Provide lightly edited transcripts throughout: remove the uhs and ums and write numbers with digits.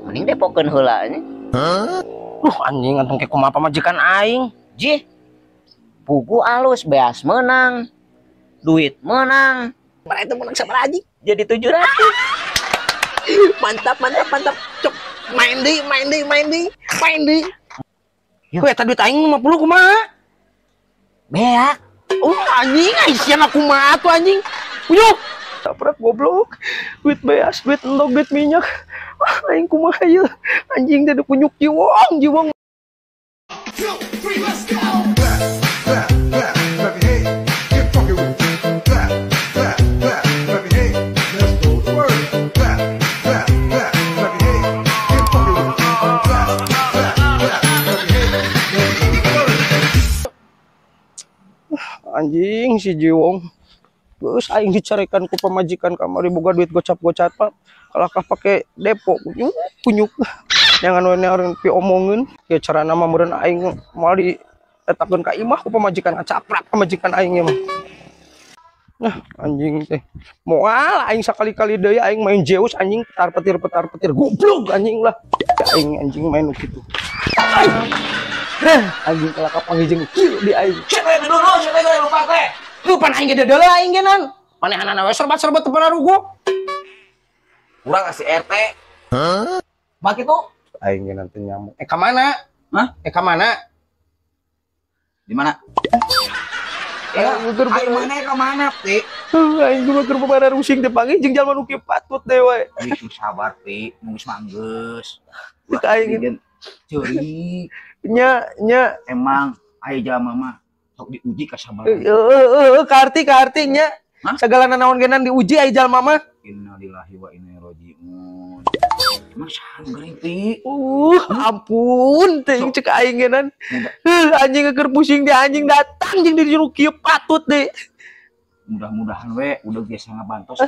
Mending depokeun heula nya. Anjing antong ke kumaha pamajikan aing. Jih. Buku alus beas menang. Duit menang. Para itu menang sabaraha anjing? Jadi 700. Mantap. Cok, main deui. Yo, eta duit aing 50 kumaha? Beak. Anjing, sian aku kumaha tuh anjing. Uyuh. Saprak goblok. Duit beas, duit endog, duit minyak. Aing kumaha ieu? Anjing teh kunyuk jiwong. Anjing si Jiwong terus aing dicarikan ku pamajikan kamari boga duit gocap Pak kalakah pakai depo kunyuk jangan orang pi omongin ya cara nama meureun aing moal dietakeun ka imah ku pamajikan caprak pamajikan aing mah. Nah anjing teh moal aing sakali-kali deui aing main Zeus anjing petar petir goblok anjing lah anjing main kitu. Anjing kelakap panggijeng kieu di aing. Cepet dulu, lupa teh. Pan aing ge deuleu aing ge nan. Manehanana we serbat-serbat teu pernah rugo. Urang kasih RT. Mak itu Aing ge nanti nyamuk. Ka mana? Hah? Ka mana? Di mana? Aing mana ka mana, Pi? Aing juga keur babara rusing teh panggijeng jalma nu kieu patut teh we. Itu sabar, Pi. Nunggu manggeus. Teu aing ceurik. Nya Emang aya jalma mah sok diuji kasabaran. karti nya. Segala nanaon genan diuji aya jalma mah. Innalillahi wa inna ilaihi rajiun. Masa geuring Pi. Ampun teh cek aing genan. Anjing keur pusing teh anjing datang jeung di juru kieu patut deh. Mudah-mudahan we udah biasa ngabantos.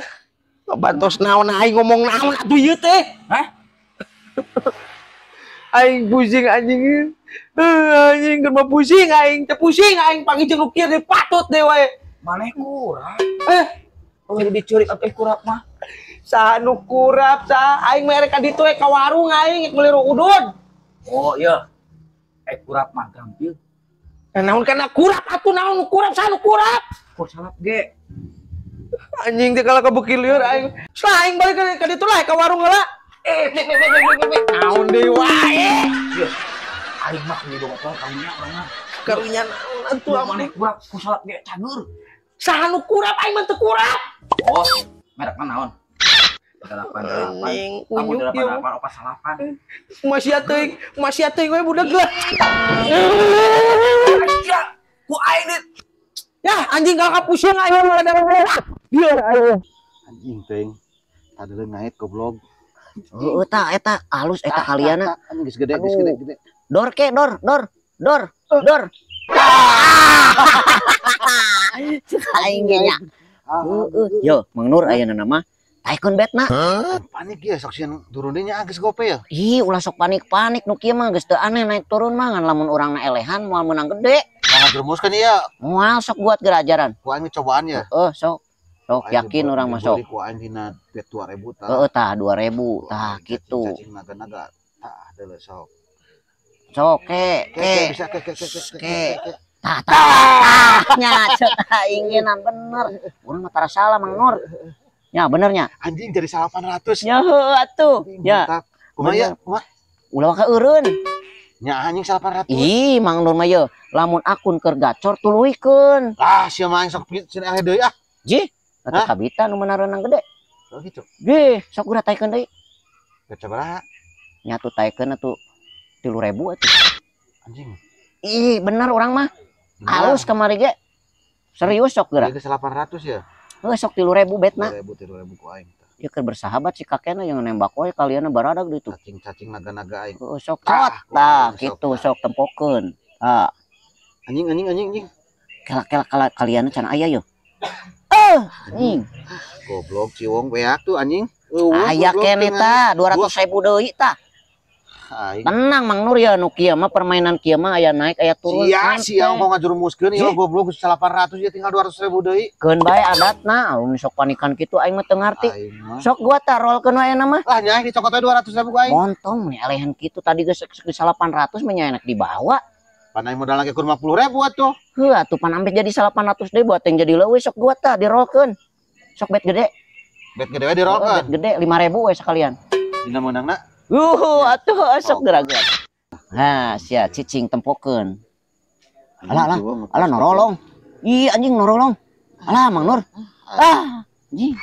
Bantos naon aing ngomong naon atuh ieu teh? Hah? Aing pusing anjing. Anjing keur mah pusing aing, teh pusing aing panggijeng nu kieu teh patut deh we. Maneh kurang. Oh dicuri atuh kurap mah. Saha nu kurap saha? Aing mere ka ditu ka warung aing meuli udud. Oh iya. Kurap mah gampil. Naon kana kurap atuh naon nu kurap saha nu kurap? Kok salap ge. Anjing teh kalau kabukil lieur aing. Lah aing balik ka ditu lah ka warung heula. Naon deui wae. Aing mah kudu botol karunya urang. Karunya naon atuh maneh kurap ku salap ge cager. Saha nu kurap aing mah teu kurap. Oh, merek naon? 88. Anjing Kamu kunyuk ieu. 88 opat salapan. Masih teuing we budak lah. Ku aing dit. Ya anjing kakak pusing aing mah ada. Biar aing. Anjing teuing. Tadi ngait goblok. Heeh eta halus eta kaliana. Anjing geus gede. Dor. Aing ge nya. Yo, Mang Nur ayeuna mah taikeun betna. Panik ya sok sieun turun deui nya geus gope ya. Ih, ulah sok panik nu kieu mah geus teu aneh naik turun mah ngan lamun urangna elehan moal menang gede. Jangan geremuskeun ieu. Moal sok buat gerajaran. Ku aing cobaan ya. Sok yakin urang mah sok. Ku aing dina bet 2000 tah. Heeh tah 2000 tah kitu. Cacing naga-naga. Tah deuleu sok. Sok Bisa ke. Nya cek aing ge bener. Urang mah tara salah Mang Nur. Ya benernya. Anjing jadi 800. Ya heuh atuh. Ya. Kumaha ya? Kumaha? Ulah ka eureun. Nya anjing 800. Ih, Mang Nur mah ye, lamun akun keur gacor tuluikeun. Lah sia mah sok cenah deui ah. Jih, atuh kabita nu meunang gede. Oh gitu. Ge, sok urang taikeun deui. Baca baraha? Nya tuh taikeun atuh 3000 atuh. Anjing. Ih, bener urang mah. Alus kamari ge. Serius sok geura. Geus 800 ya. Heuh sok 3000 betna. 3000 ku aing. Ieu keur bersahabat si kakekna yang nembak wae kaliana baradag ditu. Cacing naga-naga aing. Heuh sok tah kitu sok tempokeun. Tah. Anjing. Kela kaliana can aya yo. Anjing. Goblok ciwong beak tuh anjing. Aya keneh tah 200.000 deui tah. Aing. Tenang Mang Nur ya, nu kieu mah permainan kieu mah aya naik aya turun. Sia sia mau ngajurumuskeun ieu goblok 800 ya tinggal 200.000 deui. Keun bae adatna, mun sok panikan kitu aing mah teu ngarti. Aing mah. Sok gua tarolkeun wae na mah. Lah nyai dicokot we 200.000 ku aing. Montong nih alehan kitu tadi geus 800 mah nya enak dibawa. Pan aing modal lagi 50.000 atuh. Heuh atuh pan ampe jadi 800 deui buat yang jadi leuwih sok gua tah dirolkeun. Sok bet gede. Bet gede we dirolkeun. Bet gede 5.000 we sekalian. Dina meunangna. Atuh sok gerak. Nah, sia cicing tempokeun. Alah norolong. Ih anjing norolong. Alah Mang Nur. Anjing.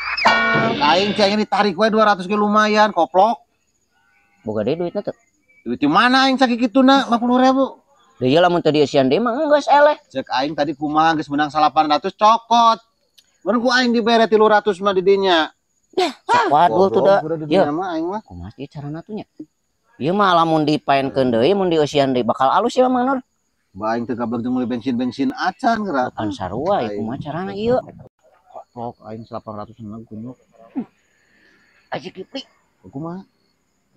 Aing cai ditarik we 200 ge lumayan koplok. Boga deui duitna teu. Duit di mana aing sakitu kituna 50.000. Deui lamun teu dieusian deui mah geus eleh. Cek aing tadi kumaha geus menang 800 cokot. Mun ku aing dibere 300 mah di dinya. Sok waduh tuh da. Ieu mah aing mah. Kumaha ieu carana tuh nya? Ieu mah lamun dipaenkeun deui mun dieusian deui bakal alus ya Mang Nur. Ba aing teu gablek jeung meuli bensin acan geura. Kan sarua ieu kumaha carana ieu? Koplok aing 800 mah kunyuk. Aji kipli. Kumaha?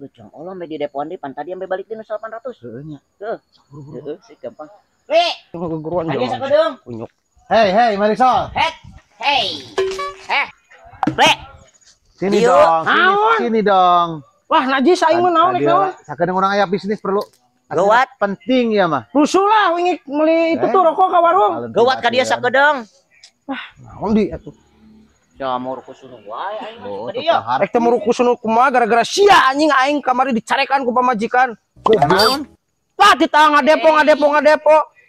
Lucang Allah sampai di depoan deui pan tadi sampai balik dina 800. Heueuh nya. Heeh, sih gampang. Weh, Gegeruan aja jeung sakedeung. kunyuk. Hei Marisol. Hey. Weh. Sini Yuk, dong, naon? sini dong. Wah, najis aing mah naon naon. Sakedeung urang aya bisnis perlu. Gawat. Penting ya mah. Rusuh lah wingi meuli itu tuh rokok ka warung. Gawat ka dia sakedeung. Naon di atuh. Ya mau rukusun wae aing Oh, mah dia. Rek teh murukusun kumaha gara-gara sia anjing aing kamari dicarekan ku pamajikan. Goblok. Lah ditang ngadepo.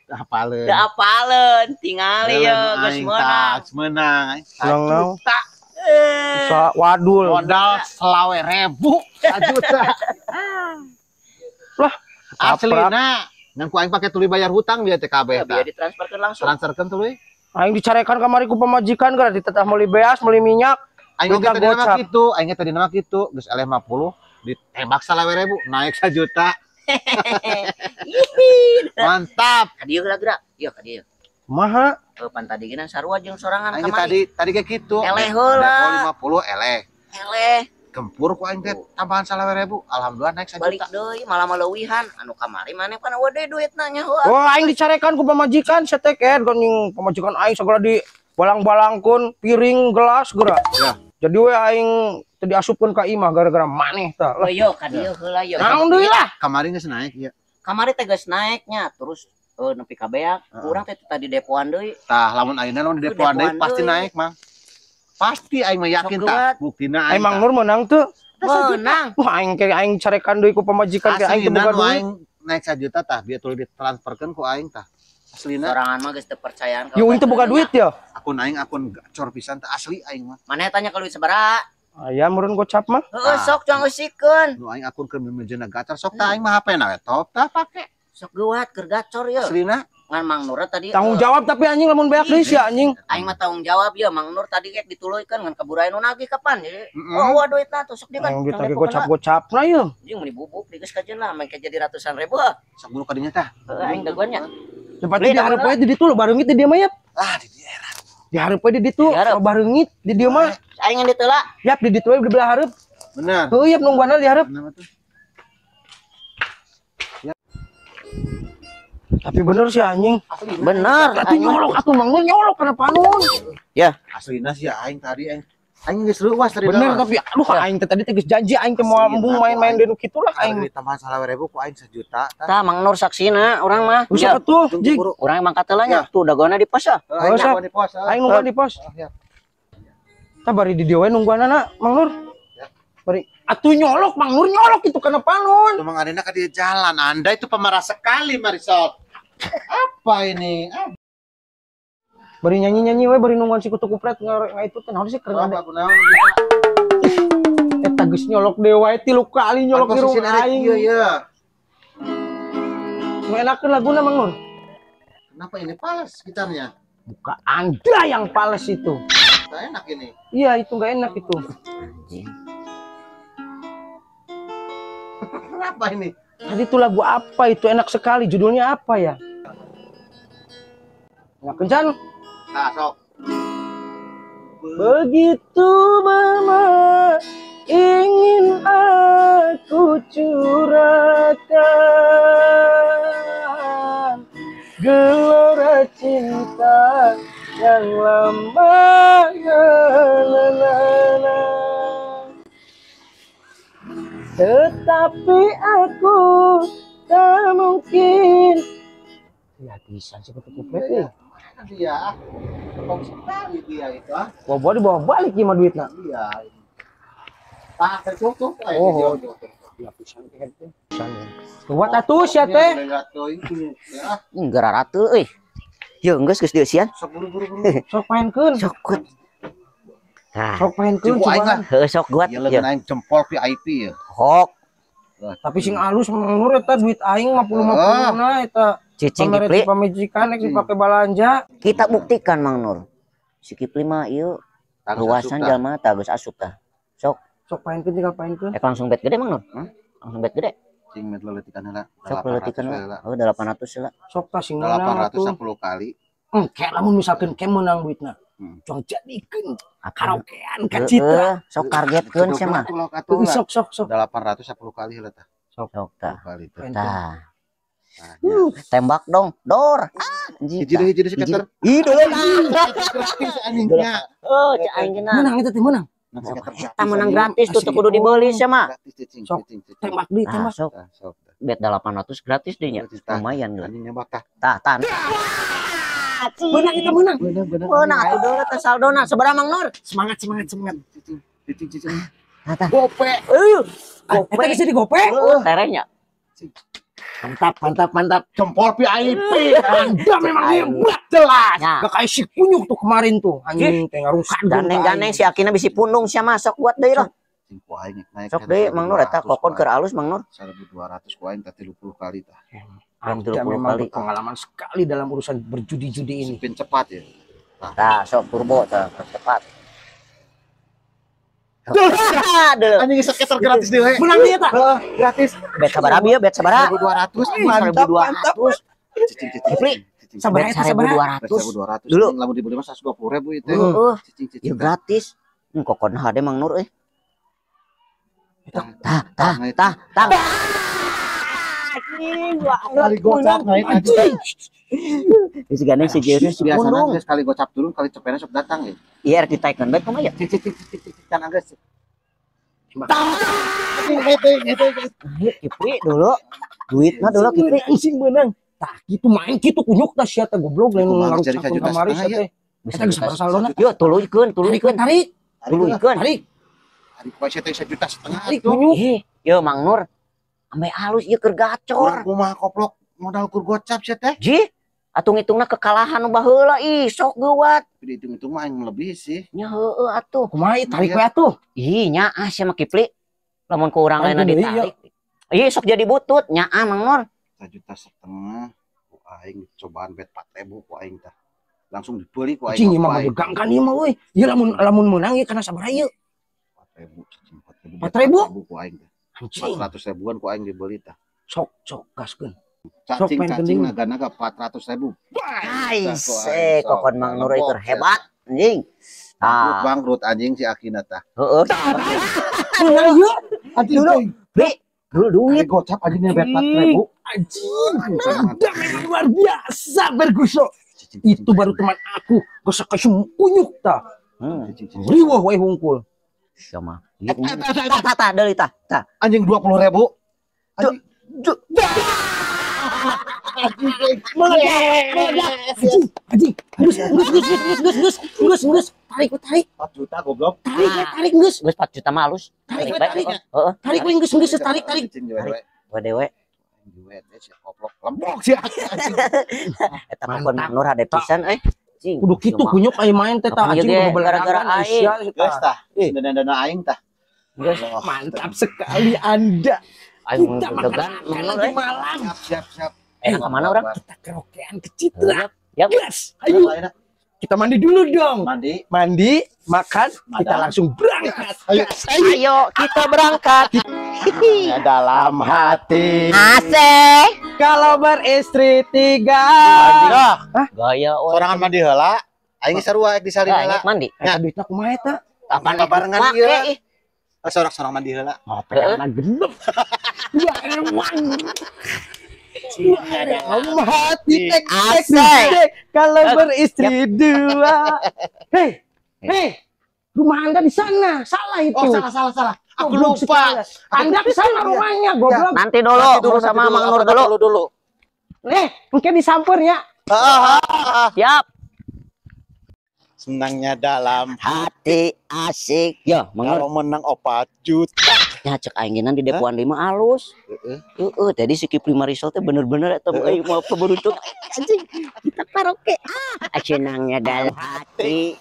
Hafaleun. Da apaleun, tingali ye geus meunang. Menang. Menang naon? Sa wadul. Modal 20.000 juta. Lah, Aslina, ngan ku aing pake tuluy bayar hutang dia teh kabeh Biar tah. ditransferkeun langsung. Transferkeun tuluy. aing dicarekan kamari ku pamajikan gara ditetah meuli beas, meuli minyak. Aing Gocap, tadi nama gocap. kitu, aing tadi nama kitu, geus eleh 50 ditembak 20.000, naik 1 juta. Mantap. Ka dieu gerak-gerak. Ieu ka dieu. Kumaha? Pan tadi geuna sarua jeung sorangan Aing kamari. tadi kayak gitu. Eleh heula. Depo 50 eleh. Eleh. Gempur ku aing teh tambahan 20.000. Alhamdulillah naik 1 Balik juta. deui malah meleuwihan anu kamari maneh kan eueuh duitna nya heueuh. Oh, aing dicarekan ku pamajikan seteket geuning pamajikan aing sagala di balang-balangkeun piring gelas geura. Ya. Jadi we aing teu diasupkeun ka imah gara-gara maneh tah. Oh yo ka dieu heula yo. Naon deui lah. Kamari geus naik ya. Kamari teh geus naiknya terus nepi ka beak. Urang teh tadi depoan deui. Tah lamun ayeuna lamun di depoan deui Depoan pasti deui. naik, Mang. Pasti aing mah yakin Sok tah. gawat. Buktina Aing aing. Mang Nur menang teu. Menang. Wah aing ke aing carekan deui ku pamajikan ke aing teu Aslina boga nu duit. aing naik 1 juta tah biar tuluy ditransferkeun ku aing tah. Aslina Sorangan mah geus teu percayaan ka. Yu teu boga duit ya. akun aing akun gacor pisan tah asli aing mah. Maneh tanya ka duit sabaraha? Aya meureun gocap mah. Heeh, sok cong eusikeun. Nu aing akun keur meujana gacor sok tah aing mah HP-na we top tah pake. Sok geuat keur gacor ye. Aslina Ngan Mang Nur tadi Tanggung jawab tapi anjing lamun beak deui sia anjing. aing mah tanggung jawab ye Mang Nur tadi ge dituluykeun ngan kaburain nu nagih kapan jadi. Mm-mm. Oh, duitna tuh sok dikan. Aing ditagih gocap-gocapna ye. Jeung meuni bubuk digeus kajeun lah make jadi ratusan ribu. Heuh, sok bulu ka dinya tah. aing daguannya. Tempat di hareup we di ditu lo bareungit di dieu mah yap. Ah di daerah. Di hareup we di ditu Di hareup. bareungit di dieu mah. Aing yang diteula. Yap di ditu we di belah hareup. Bener. Heuh yap nungguana di hareup. Bener tuh. Tapi bener sih anjing. Bener. Atuh nyolok atuh Mang Nur nyolok kana panon. Ya, Aslina sih aing tadi aing geus leuwas tadi. Bener tapi aduh aing teh tadi teh geus janji aing teh moal embung main-main di nu kitu lah aing aing. tambahan 20.000 ku aing 1 juta tah. tah Mang Nur saksina urang mah. Usah Ya, atuh Tunggu jig. buru. urang emang katelanya tuh dagona di pos ah. Aing Usah. nungguan di pos. Aing nungguan di pos. Ya. Tah bari di dieu we nungguanana Mang Nur. Bari atuh nyolok Mang Nur nyolok itu kana panon. Cuma ngadena ka di jalan. Anda itu pemarah sekali Marisol. Apa ini? Bari nyanyi-nyanyi we bari nungguan si kutu kupret itu teh naon sih keren Apa ade. aku naon bisa. Eta geus nyolok deui wae 3 kali nyolok di Posisi rumah aing. Iya ya. Nu enakeun laguna Mang Nur. Kenapa ini pas gitarnya? Buka Anda yang pales itu. Gak enak ini. Iya, itu enggak enak itu. Kenapa ini? Tadi itu lagu apa itu enak sekali judulnya apa ya? Nggak kencan. Nah, sok. Begitu mama ingin aku curah rasakan gelora cinta yang lama. Tetapi aku tak mungkin. Ya bisa sih betul kuplet nih. Dia, tepung sekali dia itu ah. Bawa dibawa balik gimana duitnya? Iya. Tak tertutup. Oh, ya pisan teh. Buat atuh sia teh. Gara ratu euy. Yo geus dieu sian. Sok buru-buru. Sok paenkeun. Sok gut. Nah, Sok paenkeun Cuk, aing coba. heuh sok guat. Ya leuweun aing jempol VIP ya. Hok Tapi sing alus menurut eta duit aing 50 na eta. cicing Kamera Kipli. pamajikan rek dipake balanja. Kita buktikan Mang Nur. Si Kipli mah ieu luasan jalma tah geus asup tah. Sok Sok paenkeun tinggal paenkeun. langsung bet gede Mang Nur. Langsung bet gede. Cing met leletikan heula. Sok leletikan lah. Oh 800 heula. Sok tah sing menang 810 atuh. kali. Kayak lamun misalkan kayak menang duitna. Cung jadikeun karaokean ka Citra. Sok targetkeun sia mah. Sok 810 kali heula tah. Sok tah. Kali tah. Tah. Tembak dong, dor. Hiji deui sekitar. Ih, dulu. Gratis anjingnya. Oh, cek aing geuna. menang itu teh menang. Eta menang gratis tuh teu kudu dibeli sia mah. Gratis cicing. Sok. Tembak deui Nah, tembak. sok Sok. bet 800 gratis deh nya. Lumayan lah. Anjing nembak tah. Tah. Menang kita menang. Beunang atuh deureut teh saldona sabaraha Mang Nur? Semangat. Cicing. Tah. Gope. Gope bisa digope. Terenya. Mantap. Jempol VIP. Anda memang hebat jelas. Ya. Gak kayak si kunyuk tuh kemarin tuh. Anjing teh ngarusak. Gandeng-gandeng si Akina bisi pundung sia mah sok buat deui lah. Cing ku aing naik. Sok deui Mang Nur eta kokon keur alus Mang Nur. 1200 ku aing teh 30 kali tah. Anda 30 memang kali. berpengalaman sekali dalam urusan berjudi-judi ini. Spin cepat ya. Tah, sok turbo tah cepat. Aduh. Anjing sekitar gratis deui. Menang dia tak? Gratis. Bet sabaraha bieu bet sabaraha? 1200. Mantap. Cicing. Kipli. Sabaraha eta sabaraha? 1200. Dulu lamun dibeli mah 120.000 itu. Heeh. Cicing. Ya gratis. Kokon hade Mang Nur euy. Tah. Kali gocap naik anjing. Geus gandeng si Jeus si Biasana pundung. geus kali gocap turun kali cepena sok datang ya. Iya rek ditaikeun bae kumaha ya? Cicing kan geus. Ayo Kipli dulu. Duitna dulu Kipli. Anjing menang. Tah gitu main gitu kunyuk tah sia teh goblok lain Kumaha ngarusak jadi kajuta kamari setengah, sia teh. Eta geus sabar salona. Yo tuluykeun. Tarik. Tuluykeun. Tarik. Hari ku teh 1,5 juta. Tarik kunyuk. Yo Mang Nur. Ambe halus ieu keur Urang gacor. kumaha koplok modal kur gocap sia teh. Ji, atuh ngitungna kekalahan nu baheula ih sok geuwat. Di hitung-hitung mah aing lebih sih. Nya heueuh atuh. Kumaha tarik we atuh. Ih nyaah sia mah Kipli. Lamun ku urang lainna Aduh, ditarik. Ih sok jadi butut nyaah Mang Nur. 1,5 juta ku aing cobaan bet 4.000 ku aing tah. Langsung dibeli ku aing. Cing imah megang kan ieu mah euy. Ieu lamun menang ieu kana sabaraha ieu? 4.000. 4.000? Ku aing tah. Anjing. 400 ribuan ku aing dibeli tah. Sok gaskeun. Cacing main gending. naga 400.000. Aise kokon Mang Nur keur hebat anjing. Bangkrut anjing si Akina tah. Heeh. Menang ieu. Anjing Dulu. Bi, dulu duit. gocap anjingnya bet 4.000. Anjing. Anda memang luar biasa Berguso. Itu baru teman aku. Gosok kasih kunyuk tah. Riweuh wae hungkul. Sia mah. Tah deui tah. Anjing 20.000. Anjing. Gus. Tarik. 4 juta goblok. Tarik Gus. Geus 4 juta mah halus. Tarik, Bae. Heeh. Tarik we Gus, tarik. Wadewe. Duit koplok lembok sih. Eta kokon Mang Nur hade pisan Cing. Kudu kitu kunyuk aya main teh tah anjing gara-gara aing. Geus tah. Dana aing tah. Geus Mantap sekali Anda. aing Kita degan makan Mang Nur lagi malam. Siap. Ka mana urang? Kita karaokean ke Citra. Ya. Yes. Ayo kita mandi dulu dong. Mandi. Makan, kita langsung berangkat. Ayo kita berangkat. Dalam hati. Asik. Kalau beristri 3. Gaya Sorangan mandi heula. Aing sarua di salin heula. mandi. Eta duitna kumaha eta? Kapan barengan Make ieu? ih. Sorok-sorok mandi heula. Oh, pengen genep. Ya emang. Hati tek kalau beristri dua. Hei, rumah Anda di sana. Salah itu. Oh, salah. Aku Goblok lupa. sekali. Anda di sana rumahnya, goblok. Nanti dulu sama Mang Nur dulu. Mungkin disamper ya. Siap. Senangnya dalam Hati asik. Ya, Mang Nur. kalau menang 4 juta. Ya cek aingnan di depoan 5 alus. Tadi si Kipri Marisol teh bener-bener eta mau beruntung anjing. Kita karaoke. Senangnya dalam hati